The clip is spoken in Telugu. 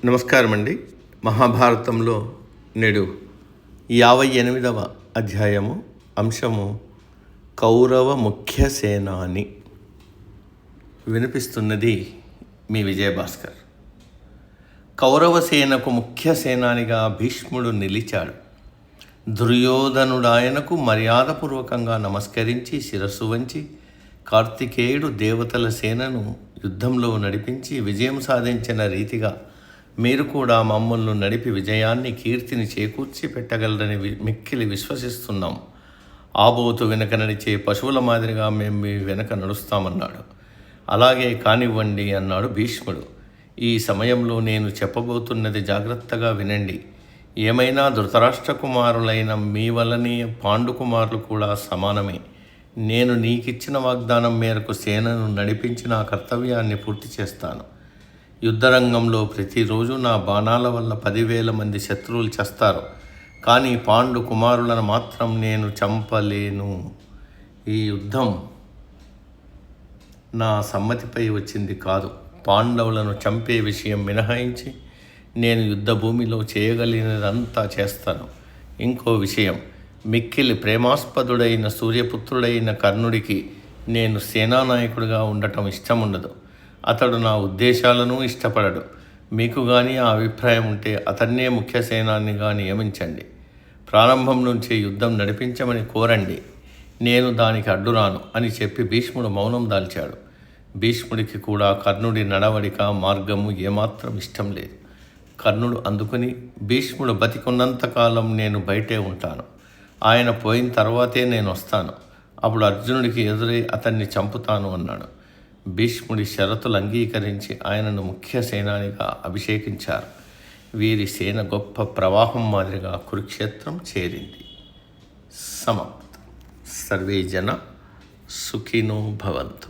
నమస్కారం అండి. మహాభారతంలో నేడు 58వ అధ్యాయము, అంశము కౌరవ ముఖ్య సేనాని. వినిపిస్తున్నది మీ విజయభాస్కర్. కౌరవ సేనకు ముఖ్య సేనానిగా భీష్ముడు నిలిచాడు. దుర్యోధనుడాయనకు మర్యాదపూర్వకంగా నమస్కరించి శిరస్సు వంచి, కార్తికేయుడు దేవతల సేనను యుద్ధంలో నడిపించి విజయం సాధించిన రీతిగా మీరు కూడా మమ్మల్ని నడిపి విజయాన్ని, కీర్తిని చేకూర్చి పెట్టగలరని మిక్కిలి విశ్వసిస్తున్నాం. ఆబోతు వెనక నడిచే పశువుల మాదిరిగా మేము మీ వెనక నడుస్తామన్నాడు. అలాగే కానివ్వండి అన్నాడు భీష్ముడు. ఈ సమయంలో నేను చెప్పబోతున్నది జాగ్రత్తగా వినండి. ఏమైనా ధృతరాష్ట్ర కుమారులైన మీ వల్లనే పాండుకుమారులు కూడా సమానమే. నేను నీకిచ్చిన వాగ్దానం మేరకు సేనను నడిపించి నా కర్తవ్యాన్ని పూర్తి చేస్తాను. యుద్ధరంగంలో ప్రతిరోజు నా బాణాల వల్ల 10,000 మంది శత్రువులు చేస్తారు, కానీ పాండు కుమారులను మాత్రం నేను చంపలేను. ఈ యుద్ధం నా సమ్మతిపై వచ్చింది కాదు. పాండవులను చంపే విషయం మినహాయించి నేను యుద్ధ భూమిలో చేయగలిగినదంతా చేస్తాను. ఇంకో విషయం, మిక్కిలి ప్రేమాస్పదుడైన సూర్యపుత్రుడైన కర్ణుడికి నేను సేనానాయకుడిగా ఉండటం ఇష్టముండదు. అతడు నా ఉద్దేశాలను ఇష్టపడడు. మీకు కానీ ఆ అభిప్రాయం ఉంటే అతన్నే ముఖ్య సేనానిగా నియమించండి. ప్రారంభం నుంచి యుద్ధం నడిపించమని కోరండి. నేను దానికి అడ్డురాను అని చెప్పి భీష్ముడు మౌనం దాల్చాడు. భీష్ముడికి కూడా కర్ణుడి నడవడిక, మార్గము ఏమాత్రం ఇష్టం లేదు. కర్ణుడు అందుకుని, భీష్ముడు బతికున్నంతకాలం నేను బయటే ఉంటాను. ఆయన పోయిన తర్వాతే నేను వస్తాను. అప్పుడు అర్జునుడికి ఎదురై అతన్ని చంపుతాను అన్నాడు. భీష్ముడి షరతులు అంగీకరించి ఆయనను ముఖ్య సేనానిగా అభిషేకించారు. వీరి సేన గొప్ప ప్రవాహం మాదిరిగా కురుక్షేత్రం చేరింది. సమాప్తం. సర్వే జన సుఖినో భవంతు.